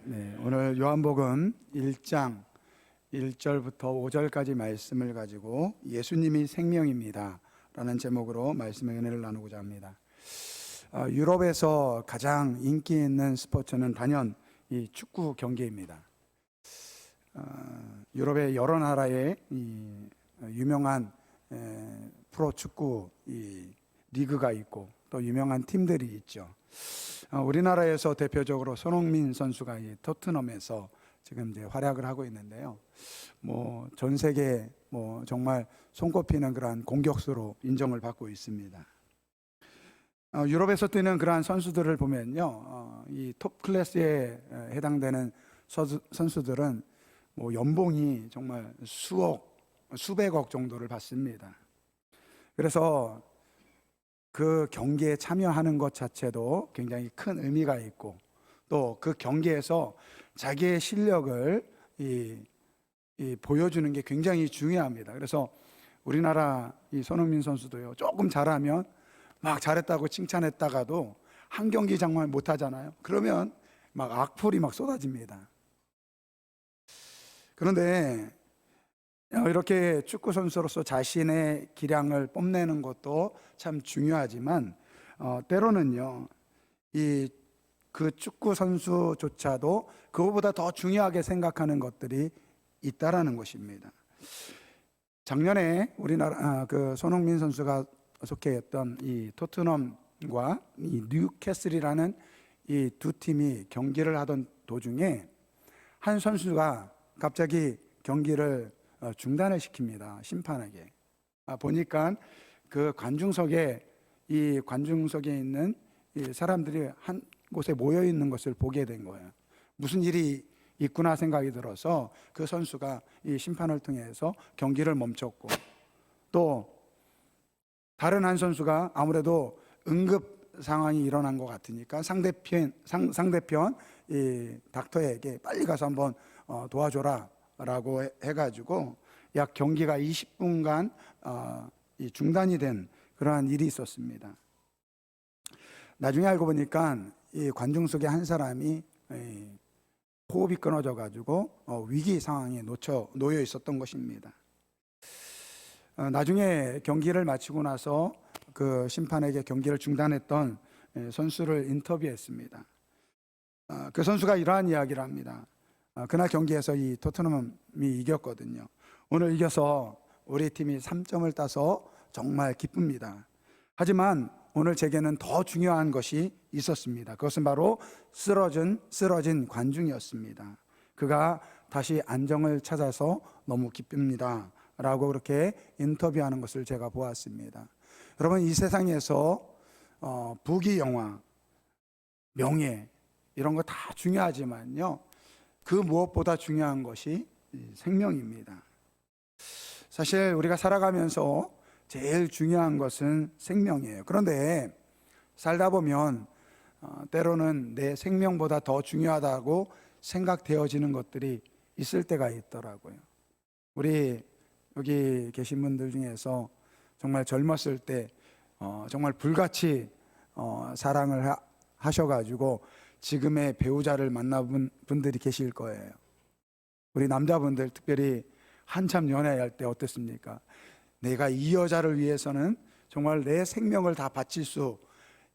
네, 오늘 요한복음 1장 1절부터 5절까지 말씀을 가지고 예수님이 생명입니다 라는 제목으로 말씀의 은혜를 나누고자 합니다. 유럽에서 가장 인기 있는 스포츠는 단연 이 축구 경기입니다. 유럽의 여러 나라에 이 유명한 프로 축구 이 리그가 있고 또 유명한 팀들이 있죠. 우리나라에서 대표적으로 손흥민 선수가 이 토트넘에서 지금 이제 활약을 하고 있는데요. 전 세계 정말 손꼽히는 그러한 공격수로 인정을 받고 있습니다. 유럽에서 뛰는 그러한 선수들을 보면요, 이 톱 클래스에 해당되는 선수들은 연봉이 정말 수백억 정도를 받습니다. 그래서 그 경기에 참여하는 것 자체도 굉장히 큰 의미가 있고 또 그 경기에서 자기의 실력을 보여주는 게 굉장히 중요합니다. 그래서 우리나라 이 손흥민 선수도요, 조금 잘하면 막 잘했다고 칭찬했다가도 한 경기 정말 못하잖아요. 그러면 막 악플이 막 쏟아집니다. 그런데 이렇게 축구 선수로서 자신의 기량을 뽐내는 것도 참 중요하지만 때로는요, 그 축구 선수조차도 그거보다 더 중요하게 생각하는 것들이 있다라는 것입니다. 작년에 우리나라 그 손흥민 선수가 속해있던 이 토트넘과 이 뉴캐슬이라는 이 두 팀이 경기를 하던 도중에 한 선수가 갑자기 경기를 중단을 시킵니다. 심판에게. 보니까 그 관중석에 있는 이 사람들이 한 곳에 모여 있는 것을 보게 된 거예요. 무슨 일이 있구나 생각이 들어서 그 선수가 이 심판을 통해서 경기를 멈췄고, 또 다른 한 선수가 아무래도 응급 상황이 일어난 것 같으니까 상대편 이 닥터에게 빨리 가서 한번 도와줘라 라고 해가지고 약 경기가 20분간 중단이 된 그러한 일이 있었습니다. 나중에 알고 보니까 이 관중석에 한 사람이 호흡이 끊어져 가지고 위기 상황에 놓여 있었던 것입니다. 나중에 경기를 마치고 나서 그 심판에게 경기를 중단했던 선수를 인터뷰했습니다. 그 선수가 이러한 이야기를 합니다. 그날 경기에서 이 토트넘이 이겼거든요. 오늘 이겨서 우리 팀이 3점을 따서 정말 기쁩니다. 하지만 오늘 제게는 더 중요한 것이 있었습니다. 그것은 바로 쓰러진 관중이었습니다. 그가 다시 안정을 찾아서 너무 기쁩니다 라고 그렇게 인터뷰하는 것을 제가 보았습니다. 여러분, 이 세상에서 부귀 영화, 명예 이런 거 다 중요하지만요, 그 무엇보다 중요한 것이 생명입니다. 사실 우리가 살아가면서 제일 중요한 것은 생명이에요. 그런데 살다 보면 때로는 내 생명보다 더 중요하다고 생각되어지는 것들이 있을 때가 있더라고요. 우리 여기 계신 분들 중에서 정말 젊었을 때 정말 불같이 사랑을 하셔가지고 지금의 배우자를 만나본 분들이 계실 거예요. 우리 남자분들 특별히 한참 연애할 때 어땠습니까? 내가 이 여자를 위해서는 정말 내 생명을 다 바칠 수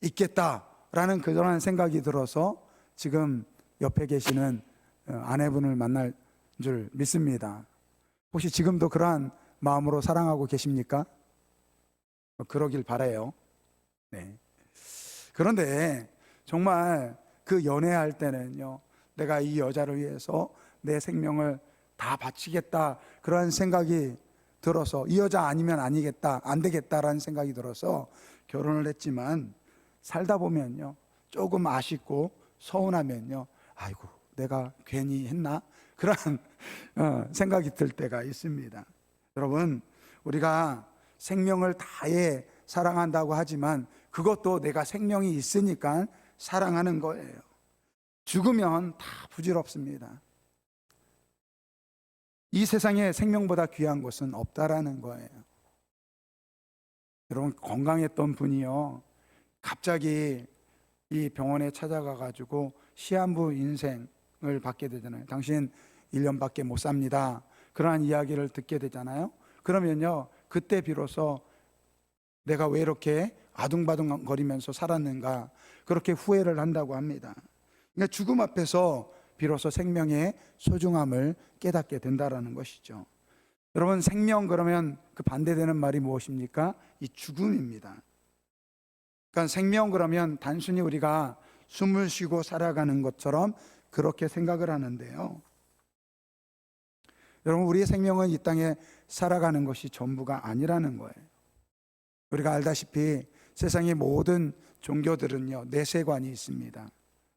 있겠다라는 그런 생각이 들어서 지금 옆에 계시는 아내분을 만날 줄 믿습니다. 혹시 지금도 그러한 마음으로 사랑하고 계십니까? 그러길 바라요. 네. 그런데 정말 그 연애할 때는요, 내가 이 여자를 위해서 내 생명을 다 바치겠다 그런 생각이 들어서, 이 여자 아니면 안 되겠다라는 생각이 들어서 결혼을 했지만 살다 보면요, 조금 아쉽고 서운하면요, 아이고 내가 괜히 했나 그런 생각이 들 때가 있습니다. 여러분, 우리가 생명을 다해 사랑한다고 하지만 그것도 내가 생명이 있으니까 사랑하는 거예요. 죽으면 다 부질없습니다. 이 세상에 생명보다 귀한 것은 없다라는 거예요. 여러분, 건강했던 분이요, 갑자기 이 병원에 찾아가 가지고 시한부 인생 받게 되잖아요. 당신 1년밖에 못 삽니다. 그러한 이야기를 듣게 되잖아요. 그러면요, 그때 비로소 내가 왜 이렇게 아둥바둥거리면서 살았는가, 그렇게 후회를 한다고 합니다. 그러니까 죽음 앞에서 비로소 생명의 소중함을 깨닫게 된다라는 것이죠. 여러분, 생명 그러면 그 반대되는 말이 무엇입니까? 이 죽음입니다. 그러니까 생명 그러면 단순히 우리가 숨을 쉬고 살아가는 것처럼 그렇게 생각을 하는데요. 여러분, 우리의 생명은 이 땅에 살아가는 것이 전부가 아니라는 거예요. 우리가 알다시피 세상의 모든 종교들은요, 내세관이 있습니다.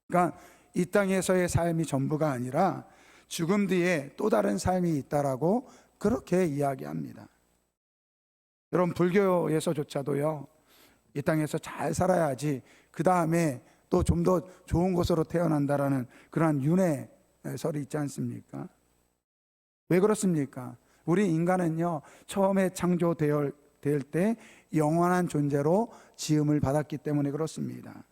그러니까 이 땅에서의 삶이 전부가 아니라 죽음 뒤에 또 다른 삶이 있다라고 그렇게 이야기합니다. 여러분, 불교에서조차도요, 이 땅에서 잘 살아야지 그 다음에 또 좀 더 좋은 곳으로 태어난다라는 그러한 윤회설이 있지 않습니까? 왜 그렇습니까? 우리 인간은요, 처음에 창조될 때 영원한 존재로 지음을 받았기 때문에 그렇습니다.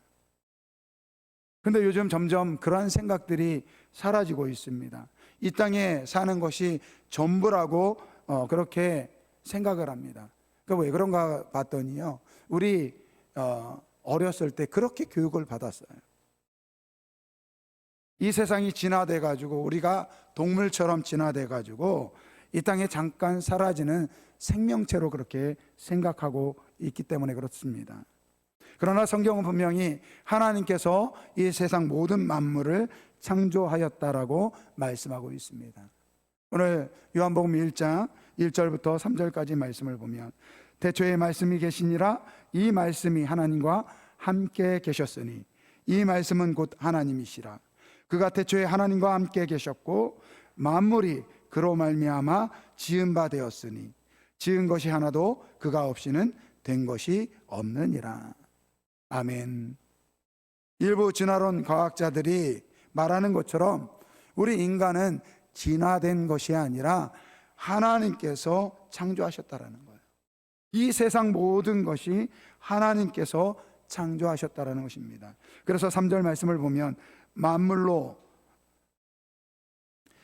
근데 요즘 점점 그러한 생각들이 사라지고 있습니다. 이 땅에 사는 것이 전부라고 그렇게 생각을 합니다. 왜 그런가 봤더니요, 우리 어렸을 때 그렇게 교육을 받았어요. 이 세상이 진화돼 가지고 우리가 동물처럼 진화돼 가지고 이 땅에 잠깐 사라지는 생명체로 그렇게 생각하고 있기 때문에 그렇습니다. 그러나 성경은 분명히 하나님께서 이 세상 모든 만물을 창조하였다라고 말씀하고 있습니다. 오늘 요한복음 1장 1절부터 3절까지 말씀을 보면, 태초에 말씀이 계시니라, 이 말씀이 하나님과 함께 계셨으니 이 말씀은 곧 하나님이시라. 그가 태초에 하나님과 함께 계셨고 만물이 그로 말미암아 지은 바 되었으니 지은 것이 하나도 그가 없이는 된 것이 없느니라. 아멘. 일부 진화론 과학자들이 말하는 것처럼 우리 인간은 진화된 것이 아니라 하나님께서 창조하셨다라는 거예요. 이 세상 모든 것이 하나님께서 창조하셨다라는 것입니다. 그래서 3절 말씀을 보면,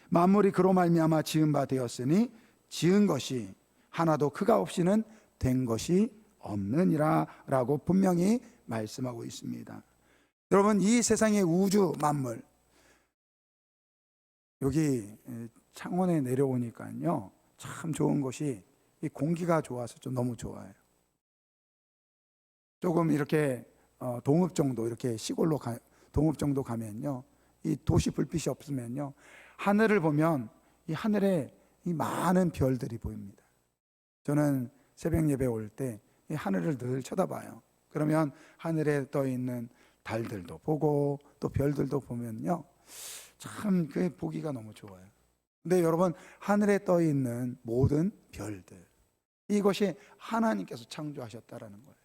만물이 그로 말미암아 지은 바 되었으니 지은 것이 하나도 그가 없이는 된 것이 없느니라 라고 분명히 말씀하고 있습니다. 여러분, 이 세상의 우주 만물, 여기 창원에 내려오니까요, 참 좋은 것이 이 공기가 좋아서 좀 너무 좋아요. 조금 이렇게 동읍 정도, 이렇게 시골로 동읍 정도 가면요, 이 도시 불빛이 없으면요, 하늘을 보면 이 하늘에 이 많은 별들이 보입니다. 저는 새벽 예배 올 때 이 하늘을 늘 쳐다봐요. 그러면 하늘에 떠 있는 달들도 보고 또 별들도 보면요, 참 그 보기가 너무 좋아요. 근데 여러분, 하늘에 떠 있는 모든 별들, 이것이 하나님께서 창조하셨다라는 거예요.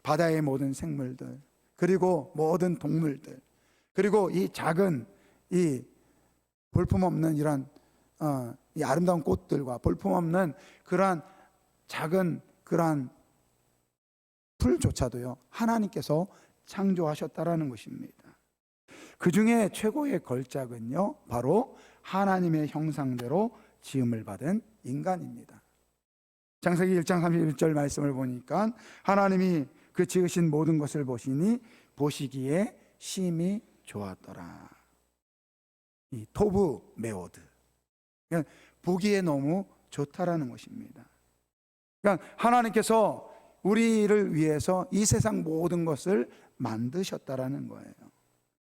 바다의 모든 생물들, 그리고 모든 동물들, 그리고 이 작은 이 볼품없는 이런 이 아름다운 꽃들과 볼품없는 그러한 작은 그러한 풀조차도요, 하나님께서 창조하셨다라는 것입니다. 그 중에 최고의 걸작은요, 바로 하나님의 형상대로 지음을 받은 인간입니다. 창세기 1장 31절 말씀을 보니까, 하나님이 그 지으신 모든 것을 보시니 보시기에 심히 좋았더라. 이 토브 메오드, 그러니까 보기에 너무 좋다라는 것입니다. 그러니까 하나님께서 우리를 위해서 이 세상 모든 것을 만드셨다라는 거예요.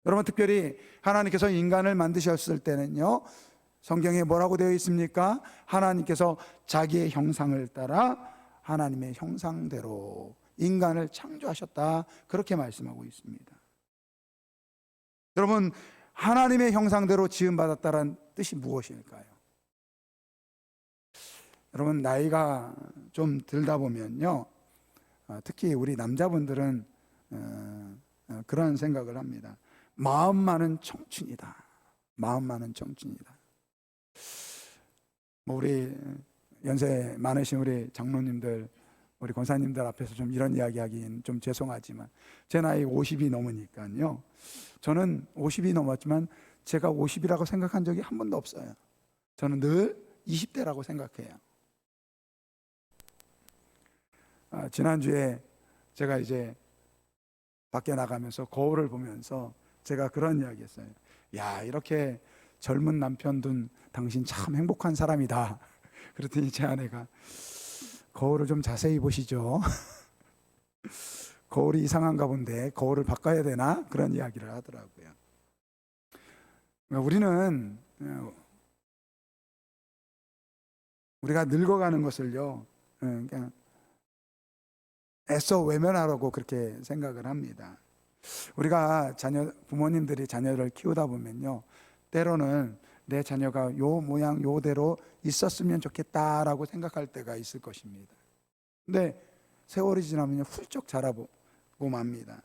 여러분, 특별히 하나님께서 인간을 만드셨을 때는요, 성경에 뭐라고 되어 있습니까? 하나님께서 자기의 형상을 따라 하나님의 형상대로 인간을 창조하셨다, 그렇게 말씀하고 있습니다. 여러분, 하나님의 형상대로 지음받았다는 뜻이 무엇일까요? 여러분, 나이가 좀 들다 보면요, 특히 우리 남자분들은 그런 생각을 합니다. 마음만은 청춘이다. 마음만은 청춘이다. 우리 연세 많으신 우리 장로님들 우리 권사님들 앞에서 좀 이런 이야기하기는 좀 죄송하지만 제 나이 50이 넘으니까요. 저는 50이 넘었지만 제가 50이라고 생각한 적이 한 번도 없어요. 저는 늘 20대라고 생각해요. 지난주에 제가 이제 밖에 나가면서 거울을 보면서 제가 그런 이야기 했어요. 야, 이렇게 젊은 남편 둔 당신 참 행복한 사람이다. 그랬더니 제 아내가 거울을 좀 자세히 보시죠. 거울이 이상한가 본데 거울을 바꿔야 되나? 그런 이야기를 하더라고요. 우리가 늙어가는 것을요, 그냥 애써 외면하라고 그렇게 생각을 합니다. 우리가 부모님들이 자녀를 키우다 보면요, 때로는 내 자녀가 요 모양 요대로 있었으면 좋겠다라고 생각할 때가 있을 것입니다. 근데 세월이 지나면 훌쩍 자라고 맙니다.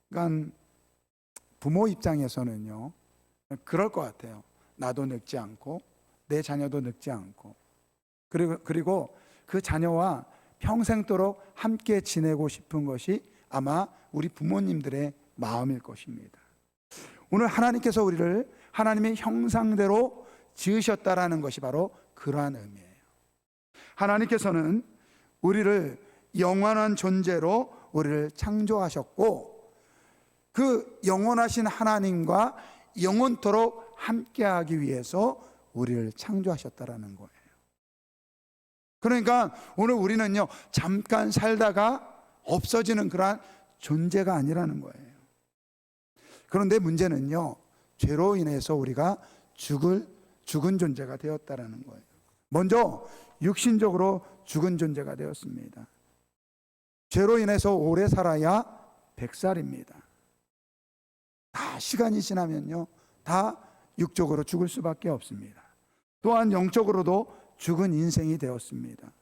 그러니까 부모 입장에서는요, 그럴 것 같아요. 나도 늙지 않고 내 자녀도 늙지 않고 그리고 그 자녀와 평생도록 함께 지내고 싶은 것이 아마 우리 부모님들의 마음일 것입니다. 오늘 하나님께서 우리를 하나님의 형상대로 지으셨다라는 것이 바로 그러한 의미예요. 하나님께서는 우리를 영원한 존재로 우리를 창조하셨고 그 영원하신 하나님과 영원토록 함께하기 위해서 우리를 창조하셨다라는 거예요. 그러니까 오늘 우리는요, 잠깐 살다가 없어지는 그러한 존재가 아니라는 거예요. 그런데 문제는요, 죄로 인해서 우리가 죽은 존재가 되었다라는 거예요. 먼저 육신적으로 죽은 존재가 되었습니다. 죄로 인해서 오래 살아야 100살입니다. 다 시간이 지나면요, 다 육적으로 죽을 수밖에 없습니다. 또한 영적으로도 죽은 인생이 되었습니다.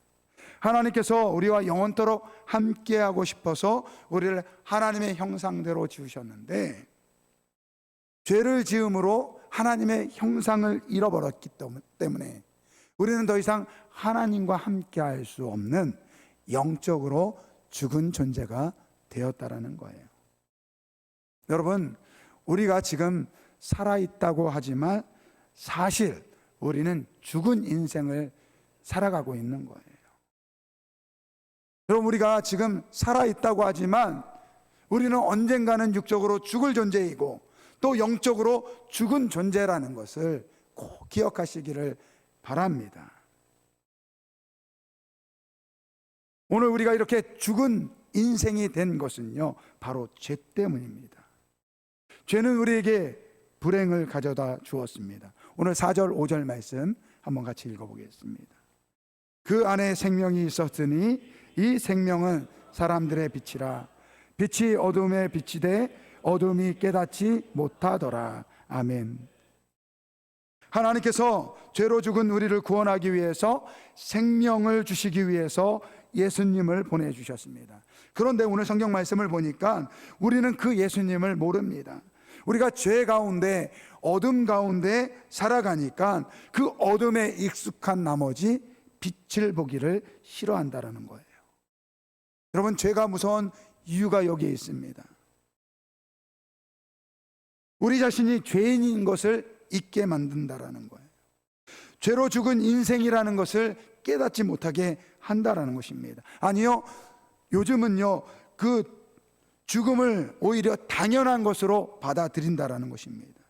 하나님께서 우리와 영원토록 함께하고 싶어서 우리를 하나님의 형상대로 지으셨는데 죄를 지음으로 하나님의 형상을 잃어버렸기 때문에 우리는 더 이상 하나님과 함께할 수 없는 영적으로 죽은 존재가 되었다라는 거예요. 여러분, 우리가 지금 살아있다고 하지만 사실 우리는 죽은 인생을 살아가고 있는 거예요. 여러분, 우리가 지금 살아있다고 하지만 우리는 언젠가는 육적으로 죽을 존재이고 또 영적으로 죽은 존재라는 것을 꼭 기억하시기를 바랍니다. 오늘 우리가 이렇게 죽은 인생이 된 것은요, 바로 죄 때문입니다. 죄는 우리에게 불행을 가져다 주었습니다. 오늘 4절 5절 말씀 한번 같이 읽어보겠습니다. 그 안에 생명이 있었으니 이 생명은 사람들의 빛이라. 빛이 어둠에 비치되 어둠이 깨닫지 못하더라. 아멘. 하나님께서 죄로 죽은 우리를 구원하기 위해서 생명을 주시기 위해서 예수님을 보내주셨습니다. 그런데 오늘 성경 말씀을 보니까 우리는 그 예수님을 모릅니다. 우리가 죄 가운데 어둠 가운데 살아가니까 그 어둠에 익숙한 나머지 빛을 보기를 싫어한다라는 거예요. 여러분, 죄가 무서운 이유가 여기에 있습니다. 우리 자신이 죄인인 것을 잊게 만든다라는 거예요. 죄로 죽은 인생이라는 것을 깨닫지 못하게 한다라는 것입니다. 아니요, 요즘은요, 그 죽음을 오히려 당연한 것으로 받아들인다라는 것입니다.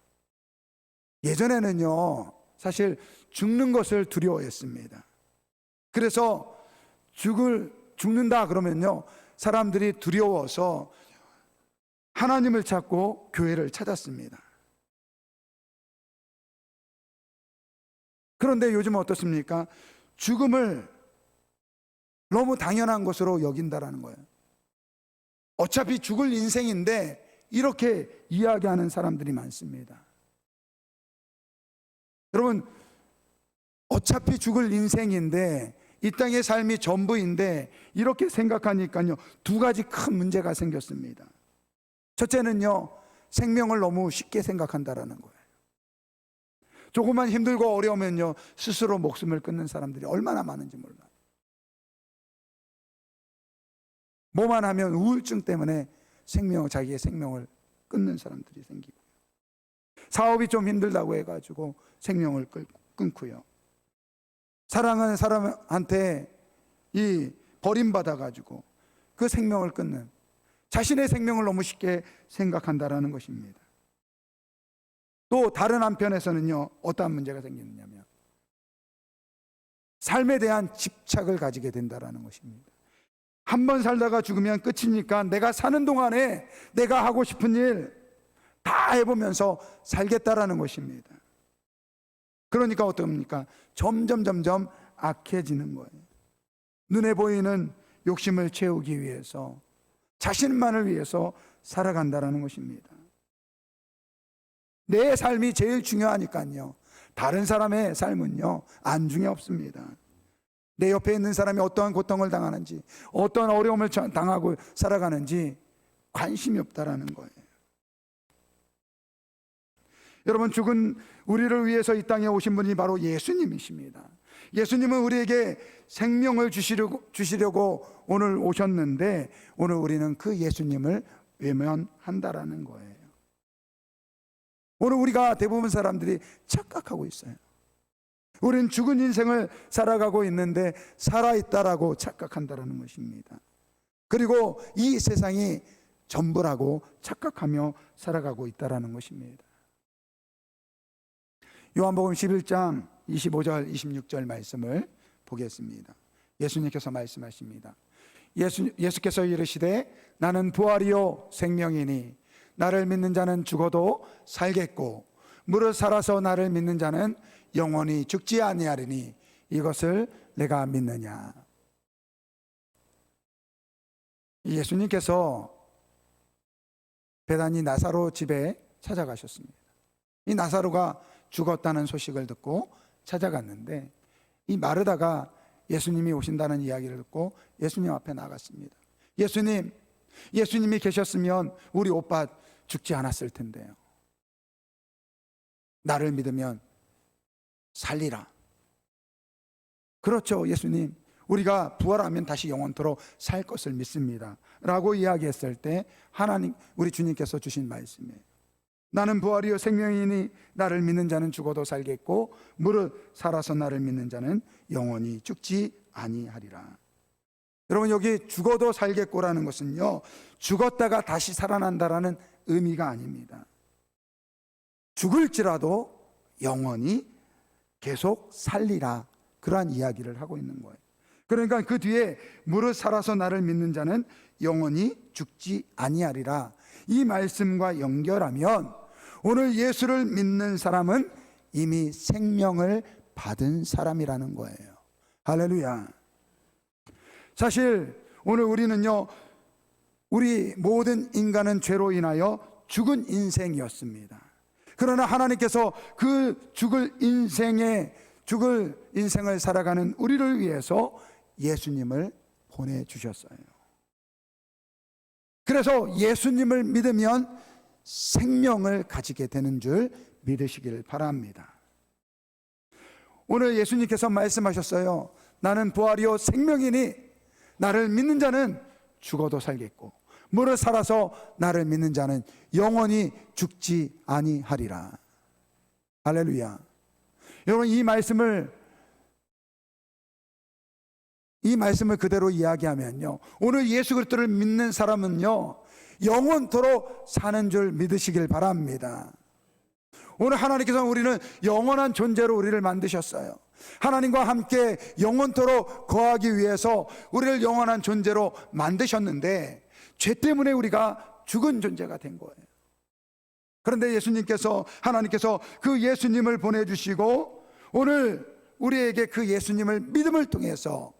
예전에는요, 사실 죽는 것을 두려워했습니다. 그래서 죽는다 그러면요, 사람들이 두려워서 하나님을 찾고 교회를 찾았습니다. 그런데 요즘은 어떻습니까? 죽음을 너무 당연한 것으로 여긴다라는 거예요. 어차피 죽을 인생인데 이렇게 이야기하는 사람들이 많습니다. 여러분, 어차피 죽을 인생인데 이 땅의 삶이 전부인데 이렇게 생각하니까요, 두 가지 큰 문제가 생겼습니다. 첫째는요, 생명을 너무 쉽게 생각한다라는 거예요. 조금만 힘들고 어려우면요 스스로 목숨을 끊는 사람들이 얼마나 많은지 몰라요. 뭐만 하면 우울증 때문에 자기의 생명을 끊는 사람들이 생기고, 사업이 좀 힘들다고 해가지고 생명을 끊고요. 사랑하는 사람한테 버림받아가지고 그 생명을 끊는, 자신의 생명을 너무 쉽게 생각한다라는 것입니다. 또 다른 한편에서는요 어떠한 문제가 생기느냐면 삶에 대한 집착을 가지게 된다라는 것입니다. 한 번 살다가 죽으면 끝이니까 내가 사는 동안에 내가 하고 싶은 일 다 해보면서 살겠다라는 것입니다. 그러니까 어떻습니까? 점점 악해지는 거예요. 눈에 보이는 욕심을 채우기 위해서, 자신만을 위해서 살아간다라는 것입니다. 내 삶이 제일 중요하니까요 다른 사람의 삶은요 안중에 없습니다. 내 옆에 있는 사람이 어떠한 고통을 당하는지, 어떠한 어려움을 당하고 살아가는지 관심이 없다라는 거예요. 여러분, 죽은 우리를 위해서 이 땅에 오신 분이 바로 예수님이십니다. 예수님은 우리에게 생명을 주시려고 오늘 오셨는데, 오늘 우리는 그 예수님을 외면한다라는 거예요. 오늘 우리가 대부분 사람들이 착각하고 있어요. 우리는 죽은 인생을 살아가고 있는데 살아있다라고 착각한다라는 것입니다. 그리고 이 세상이 전부라고 착각하며 살아가고 있다라는 것입니다. 요한복음 11장 25절 26절 말씀을 보겠습니다. 예수님께서 말씀하십니다. 예수께서 이르시되 나는 부활이요 생명이니 나를 믿는 자는 죽어도 살겠고 무릇 살아서 나를 믿는 자는 영원히 죽지 아니하리니 이것을 내가 믿느냐. 예수님께서 베다니 나사로 집에 찾아가셨습니다. 이 나사로가 죽었다는 소식을 듣고 찾아갔는데, 이 마르다가 예수님이 오신다는 이야기를 듣고 예수님 앞에 나갔습니다. 예수님이 계셨으면 우리 오빠 죽지 않았을 텐데요. 나를 믿으면 살리라. 그렇죠, 예수님. 우리가 부활하면 다시 영원토록 살 것을 믿습니다 라고 이야기했을 때 하나님, 우리 주님께서 주신 말씀이에요. 나는 부활이요 생명이니 나를 믿는 자는 죽어도 살겠고 무릇 살아서 나를 믿는 자는 영원히 죽지 아니하리라. 여러분, 여기 죽어도 살겠고라는 것은요 죽었다가 다시 살아난다라는 의미가 아닙니다. 죽을지라도 영원히 계속 살리라, 그러한 이야기를 하고 있는 거예요. 그러니까 그 뒤에 무릇 살아서 나를 믿는 자는 영원히 죽지 아니하리라, 이 말씀과 연결하면 오늘 예수를 믿는 사람은 이미 생명을 받은 사람이라는 거예요. 할렐루야. 사실 오늘 우리는요 우리 모든 인간은 죄로 인하여 죽은 인생이었습니다. 그러나 하나님께서 그 죽을 인생을 살아가는 우리를 위해서 예수님을 보내주셨어요. 그래서 예수님을 믿으면 생명을 가지게 되는 줄 믿으시길 바랍니다. 오늘 예수님께서 말씀하셨어요. 나는 부활이요 생명이니 나를 믿는 자는 죽어도 살겠고 무릇 살아서 나를 믿는 자는 영원히 죽지 아니하리라. 할렐루야. 여러분, 이 말씀을 그대로 이야기하면요 오늘 예수 그리스도를 믿는 사람은요 영원토록 사는 줄 믿으시길 바랍니다. 오늘 하나님께서 우리는 영원한 존재로 우리를 만드셨어요. 하나님과 함께 영원토록 거하기 위해서 우리를 영원한 존재로 만드셨는데 죄 때문에 우리가 죽은 존재가 된 거예요. 그런데 하나님께서 그 예수님을 보내주시고 오늘 우리에게 그 예수님을 믿음을 통해서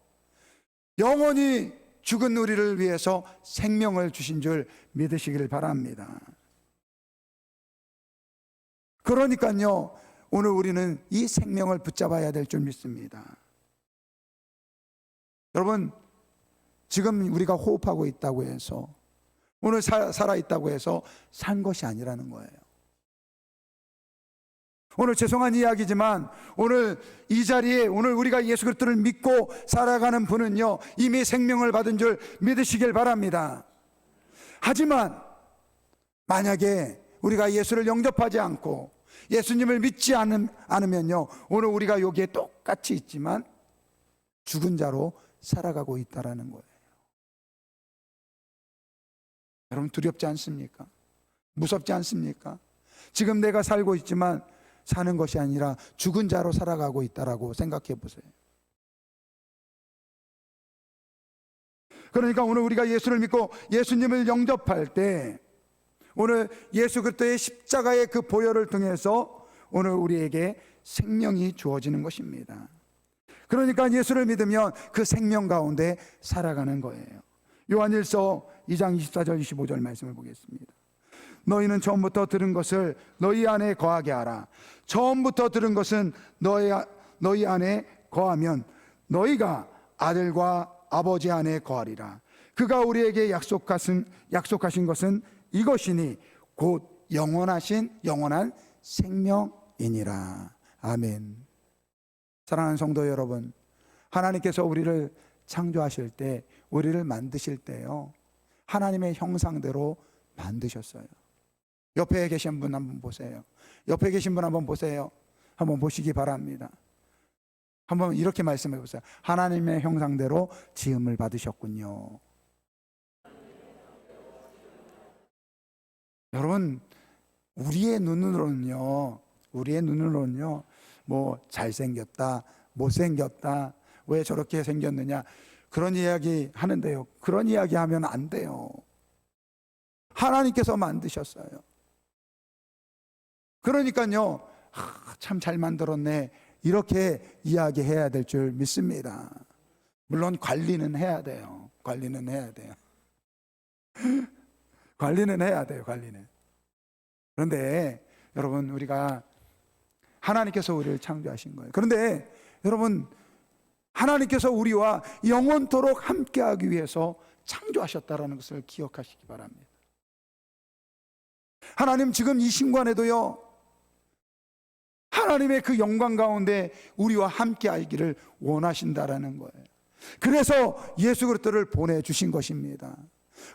영원히 죽은 우리를 위해서 생명을 주신 줄 믿으시기를 바랍니다. 그러니까요 오늘 우리는 이 생명을 붙잡아야 될 줄 믿습니다. 여러분, 지금 우리가 호흡하고 있다고 해서, 오늘 살아있다고 해서 산 것이 아니라는 거예요. 오늘 죄송한 이야기지만 오늘 이 자리에 오늘 우리가 예수 그리스도를 믿고 살아가는 분은요, 이미 생명을 받은 줄 믿으시길 바랍니다. 하지만 만약에 우리가 예수를 영접하지 않고 예수님을 믿지 않으면요, 오늘 우리가 여기에 똑같이 있지만 죽은 자로 살아가고 있다라는 거예요. 여러분, 두렵지 않습니까? 무섭지 않습니까? 지금 내가 살고 있지만 사는 것이 아니라 죽은 자로 살아가고 있다라고 생각해 보세요. 그러니까 오늘 우리가 예수를 믿고 예수님을 영접할 때 오늘 예수 그리스도의 십자가의 그 보혈을 통해서 오늘 우리에게 생명이 주어지는 것입니다. 그러니까 예수를 믿으면 그 생명 가운데 살아가는 거예요. 요한일서 2장 24절 25절 말씀을 보겠습니다. 너희는 처음부터 들은 것을 너희 안에 거하게 하라. 처음부터 들은 것은 너희 안에 거하면 너희가 아들과 아버지 안에 거하리라. 그가 우리에게 약속하신 것은 이것이니 곧 영원한 생명이니라. 아멘. 사랑하는 성도 여러분, 하나님께서 우리를 창조하실 때, 우리를 만드실 때요, 하나님의 형상대로 만드셨어요. 옆에 계신 분 한번 보세요. 옆에 계신 분 한번 보세요. 한번 보시기 바랍니다. 한번 이렇게 말씀해 보세요. 하나님의 형상대로 지음을 받으셨군요. 여러분, 우리의 눈으로는요, 뭐 잘생겼다, 못생겼다, 왜 저렇게 생겼느냐, 그런 이야기 하는데요, 그런 이야기 하면 안 돼요. 하나님께서 만드셨어요. 그러니까요, 참 잘 만들었네, 이렇게 이야기해야 될 줄 믿습니다. 물론 관리는 해야 돼요. 관리는 해야 돼요. 관리는. 그런데 여러분, 우리가 하나님께서 우리를 창조하신 거예요. 그런데 여러분, 하나님께서 우리와 영원토록 함께하기 위해서 창조하셨다라는 것을 기억하시기 바랍니다. 하나님 지금 이 순간에도요, 하나님의 그 영광 가운데 우리와 함께하기를 원하신다라는 거예요. 그래서 예수 그리스도를 보내주신 것입니다.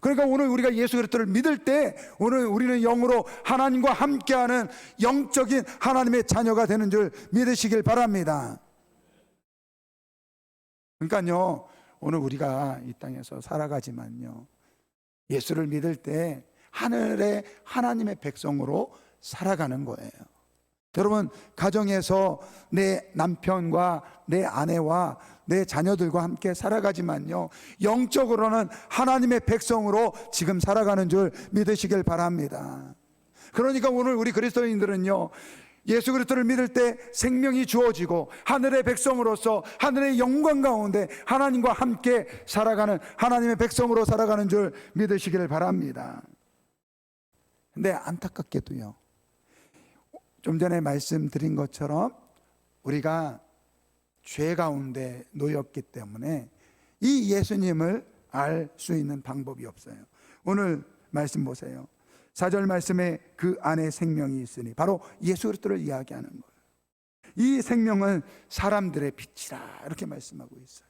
그러니까 오늘 우리가 예수 그리스도를 믿을 때 오늘 우리는 영으로 하나님과 함께하는 영적인 하나님의 자녀가 되는 줄 믿으시길 바랍니다. 그러니까요, 오늘 우리가 이 땅에서 살아가지만요, 예수를 믿을 때 하늘의 하나님의 백성으로 살아가는 거예요. 여러분, 가정에서 내 남편과 내 아내와 내 자녀들과 함께 살아가지만요, 영적으로는 하나님의 백성으로 지금 살아가는 줄 믿으시길 바랍니다. 그러니까 오늘 우리 그리스도인들은요, 예수 그리스도를 믿을 때 생명이 주어지고 하늘의 백성으로서 하늘의 영광 가운데 하나님과 함께 살아가는 하나님의 백성으로 살아가는 줄 믿으시길 바랍니다. 근데 안타깝게도요, 좀 전에 말씀드린 것처럼 우리가 죄 가운데 놓였기 때문에 이 예수님을 알 수 있는 방법이 없어요. 오늘 말씀 보세요. 4절 말씀에 그 안에 생명이 있으니, 바로 예수 그리스도를 이야기하는 거예요. 이 생명은 사람들의 빛이라, 이렇게 말씀하고 있어요.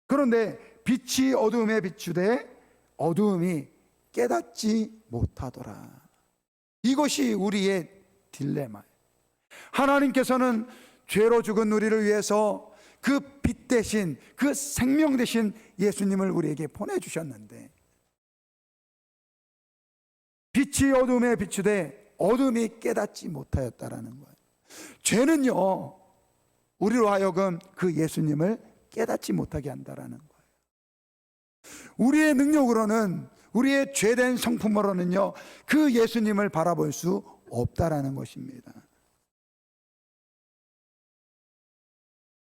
그런데 빛이 어두움에 비추되 어두움이 깨닫지 못하더라. 이것이 우리의 딜레마예요. 하나님께서는 죄로 죽은 우리를 위해서 그 빛 대신, 그 생명 대신 예수님을 우리에게 보내주셨는데, 빛이 어둠에 비추되 어둠이 깨닫지 못하였다라는 거예요. 죄는요, 우리로 하여금 그 예수님을 깨닫지 못하게 한다라는 거예요. 우리의 능력으로는, 우리의 죄된 성품으로는요, 그 예수님을 바라볼 수 없다라는 것입니다.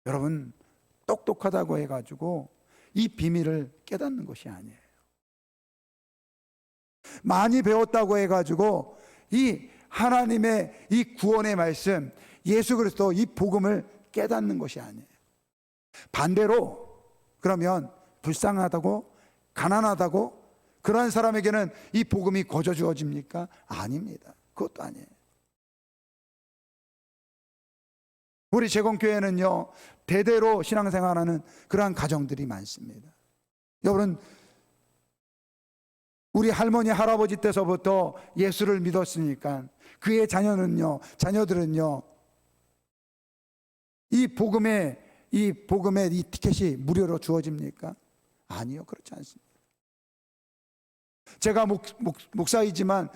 여러분, 똑똑하다고 해가지고 이 비밀을 깨닫는 것이 아니에요. 많이 배웠다고 해가지고 이 하나님의 이 구원의 말씀, 예수 그리스도 이 복음을 깨닫는 것이 아니에요. 반대로, 그러면 불쌍하다고, 가난하다고 그러한 사람에게는 이 복음이 거저 주어집니까? 아닙니다. 그것도 아니에요. 우리 제공교회는요, 대대로 신앙생활하는 그러한 가정들이 많습니다. 여러분, 우리 할머니 할아버지 때서부터 예수를 믿었으니까 그의 자녀들은요 이 복음의 이 티켓이 무료로 주어집니까? 아니요, 그렇지 않습니다. 제가 목사이지만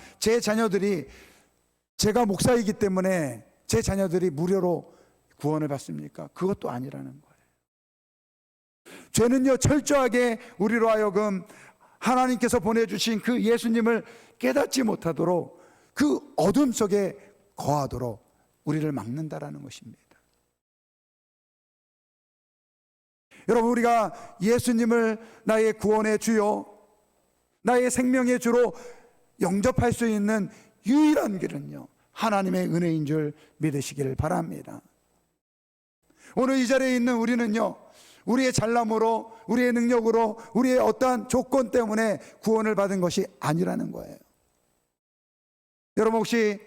제가 목사이기 때문에 제 자녀들이 무료로 구원을 받습니까? 그것도 아니라는 거예요. 죄는요 철저하게 우리로 하여금 하나님께서 보내주신 그 예수님을 깨닫지 못하도록 그 어둠 속에 거하도록 우리를 막는다라는 것입니다. 여러분, 우리가 예수님을 나의 구원의 주요, 나의 생명의 주로 영접할 수 있는 유일한 길은요 하나님의 은혜인 줄 믿으시길 바랍니다. 오늘 이 자리에 있는 우리는요 우리의 잘남으로, 우리의 능력으로, 우리의 어떠한 조건 때문에 구원을 받은 것이 아니라는 거예요. 여러분, 혹시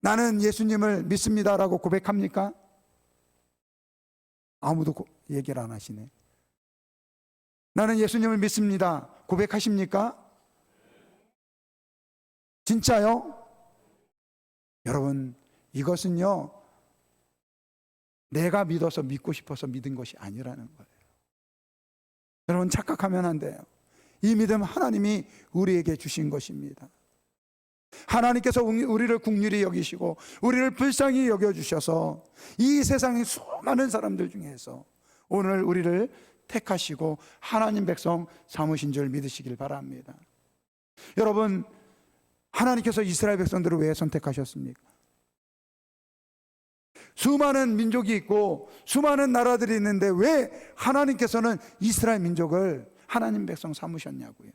나는 예수님을 믿습니다라고 고백합니까? 아무도 얘기를 안 하시네. 나는 예수님을 믿습니다 고백하십니까? 진짜요? 여러분, 이것은요 내가 믿어서 믿고 싶어서 믿은 것이 아니라는 거예요. 여러분, 착각하면 안 돼요. 이 믿음 하나님이 우리에게 주신 것입니다. 하나님께서 우리를 긍휼히 여기시고 우리를 불쌍히 여겨주셔서 이 세상의 수많은 사람들 중에서 오늘 우리를 택하시고 하나님 백성 삼으신 줄 믿으시길 바랍니다. 여러분, 하나님께서 이스라엘 백성들을 왜 선택하셨습니까? 수많은 민족이 있고 수많은 나라들이 있는데 왜 하나님께서는 이스라엘 민족을 하나님 백성 삼으셨냐고요.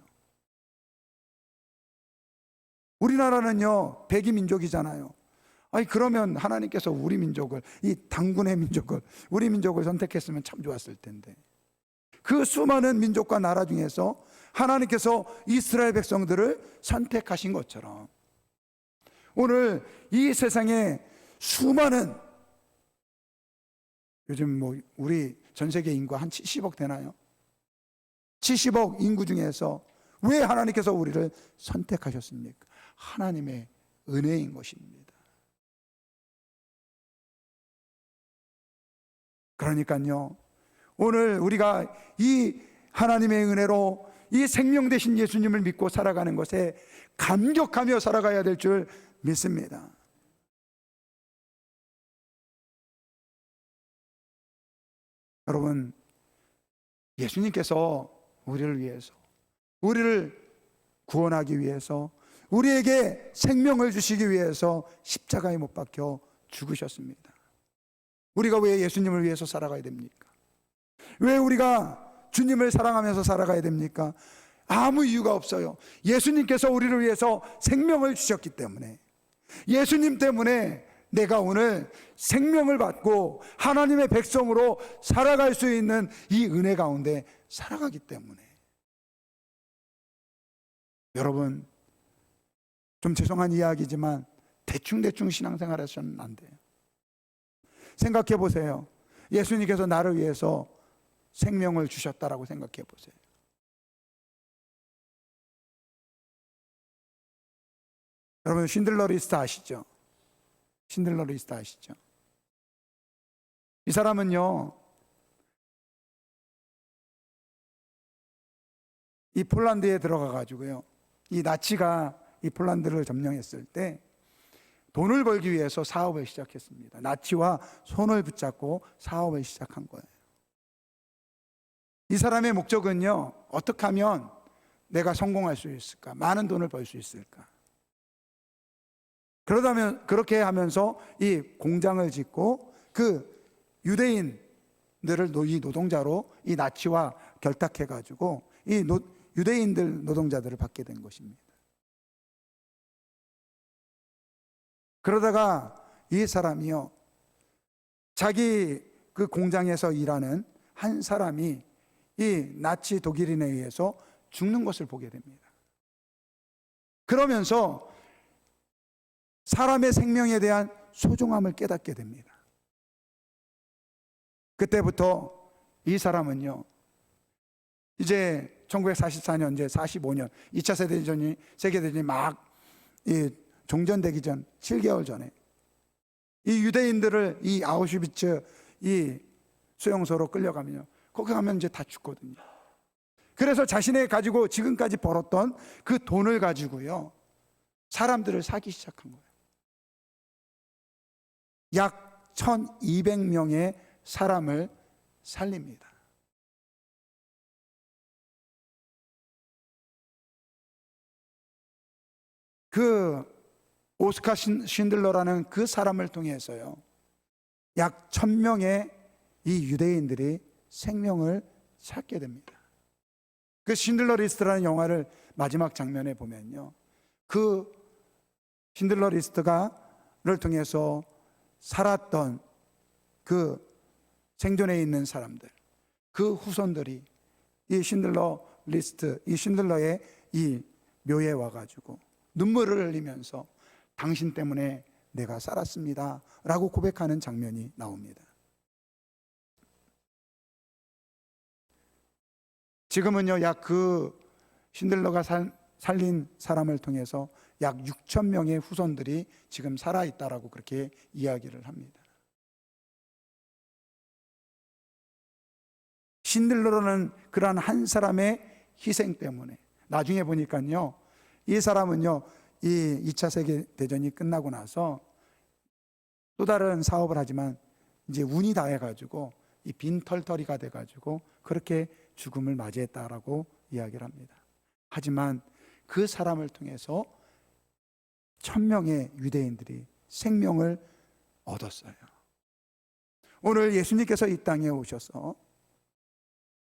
우리나라는요 백이 민족이잖아요. 아니, 그러면 하나님께서 우리 민족을, 이 당군의 민족을, 우리 민족을 선택했으면 참 좋았을 텐데, 그 수많은 민족과 나라 중에서 하나님께서 이스라엘 백성들을 선택하신 것처럼 오늘 이 세상에 수많은, 요즘 우리 전 세계 인구 한 70억 되나요? 70억 인구 중에서 왜 하나님께서 우리를 선택하셨습니까? 하나님의 은혜인 것입니다. 그러니까요, 오늘 우리가 이 하나님의 은혜로 이 생명 되신 예수님을 믿고 살아가는 것에 감격하며 살아가야 될 줄 믿습니다. 여러분, 예수님께서 우리를 위해서, 우리를 구원하기 위해서, 우리에게 생명을 주시기 위해서 십자가에 못 박혀 죽으셨습니다. 우리가 왜 예수님을 위해서 살아가야 됩니까? 왜 우리가 주님을 사랑하면서 살아가야 됩니까? 아무 이유가 없어요. 예수님께서 우리를 위해서 생명을 주셨기 때문에, 예수님 때문에 내가 오늘 생명을 받고 하나님의 백성으로 살아갈 수 있는 이 은혜 가운데 살아가기 때문에. 여러분, 좀 죄송한 이야기지만 대충 신앙생활 하셔는 안 돼요. 생각해 보세요. 예수님께서 나를 위해서 생명을 주셨다라고 생각해 보세요. 여러분, 신들러 리스트 아시죠? 신들러 리스트 아시죠? 이 사람은요, 이 폴란드에 들어가 가지고요, 이 나치가 이 폴란드를 점령했을 때 돈을 벌기 위해서 사업을 시작했습니다. 나치와 손을 붙잡고 사업을 시작한 거예요. 이 사람의 목적은요, 어떻게 하면 내가 성공할 수 있을까? 많은 돈을 벌 수 있을까? 그렇게 하면서 이 공장을 짓고 그 유대인들을 이 노동자로 이 나치와 결탁해가지고 이 유대인들 노동자들을 받게 된 것입니다. 그러다가 이 사람이요, 자기 그 공장에서 일하는 한 사람이 이 나치 독일인에 의해서 죽는 것을 보게 됩니다. 그러면서 사람의 생명에 대한 소중함을 깨닫게 됩니다. 그때부터 이 사람은요, 이제 1944년, 이제 45년, 2차 세계대전이 막 종전되기 전 7개월 전에 이 유대인들을 이 아우슈비츠 이 수용소로 끌려가면요, 거기 가면 이제 다 죽거든요. 그래서 자신이 가지고 지금까지 벌었던 그 돈을 가지고요, 사람들을 사기 시작한 거예요. 약 1200명의 사람을 살립니다. 그 오스카 신들러라는 그 사람을 통해서요, 약 1000명의 이 유대인들이 생명을 찾게 됩니다. 그 신들러 리스트라는 영화를 마지막 장면에 보면요, 그 신들러 리스트를 통해서 살았던 그 생존해 있는 사람들, 그 후손들이 이 신들러 리스트, 이 신들러의 이 묘에 와가지고 눈물을 흘리면서 당신 때문에 내가 살았습니다 라고 고백하는 장면이 나옵니다. 지금은요, 약 그 신들러가 살린 사람을 통해서 약 6,000명의 후손들이 지금 살아있다라고 그렇게 이야기를 합니다. 신들러는 그러한 한 사람의 희생 때문에 나중에 보니까요, 이 사람은요, 이 2차 세계대전이 끝나고 나서 또 다른 사업을 하지만 이제 운이 다해가지고 이 빈털터리가 돼가지고 그렇게 죽음을 맞이했다라고 이야기를 합니다. 하지만 그 사람을 통해서 1000명의 유대인들이 생명을 얻었어요. 오늘 예수님께서 이 땅에 오셔서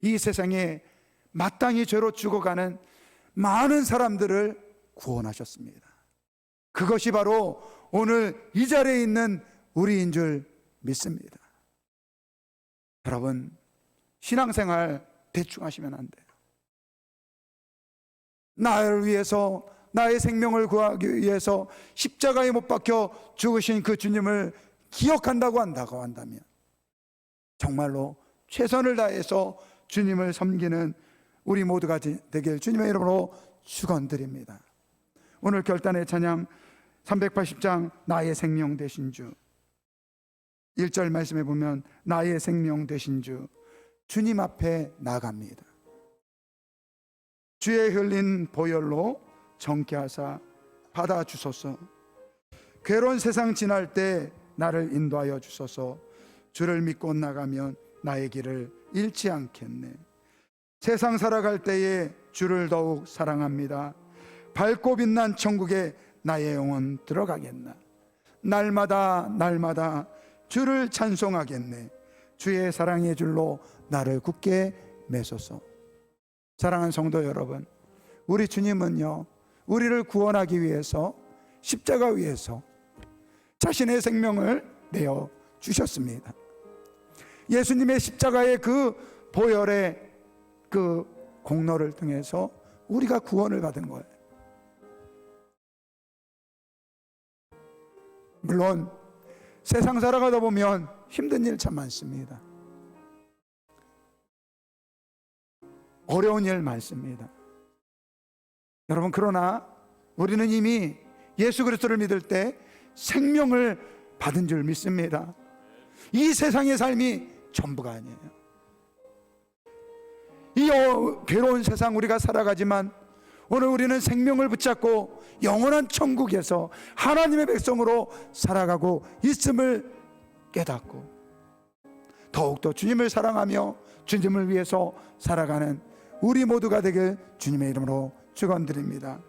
이 세상에 마땅히 죄로 죽어가는 많은 사람들을 구원하셨습니다. 그것이 바로 오늘 이 자리에 있는 우리인 줄 믿습니다. 여러분, 신앙생활 대충 하시면 안 돼요. 나를 위해서, 나의 생명을 구하기 위해서 십자가에 못 박혀 죽으신 그 주님을 기억한다고 한다면 정말로 최선을 다해서 주님을 섬기는 우리 모두가 되길 주님의 이름으로 축원드립니다. 오늘 결단의 찬양 380장 나의 생명 되신 주, 1절 말씀에 보면 나의 생명 되신 주, 주님 앞에 나갑니다. 주의 흘린 보혈로 정케 하사 받아주소서. 괴로운 세상 지날 때 나를 인도하여 주소서. 주를 믿고 나가면 나의 길을 잃지 않겠네. 세상 살아갈 때에 주를 더욱 사랑합니다. 밝고 빛난 천국에 나의 영혼 들어가겠나. 날마다 주를 찬송하겠네. 주의 사랑의 줄로 나를 굳게 매소서. 사랑하는 성도 여러분, 우리 주님은요, 우리를 구원하기 위해서 십자가 위에서 자신의 생명을 내어 주셨습니다. 예수님의 십자가의 그 보혈의 그 공로를 통해서 우리가 구원을 받은 거예요. 물론 세상 살아가다 보면 힘든 일 참 많습니다. 어려운 일 많습니다. 여러분, 그러나 우리는 이미 예수 그리스도를 믿을 때 생명을 받은 줄 믿습니다. 이 세상의 삶이 전부가 아니에요. 이 괴로운 세상 우리가 살아가지만 오늘 우리는 생명을 붙잡고 영원한 천국에서 하나님의 백성으로 살아가고 있음을 깨닫고 더욱더 주님을 사랑하며 주님을 위해서 살아가는 우리 모두가 되길 주님의 이름으로 축원드립니다.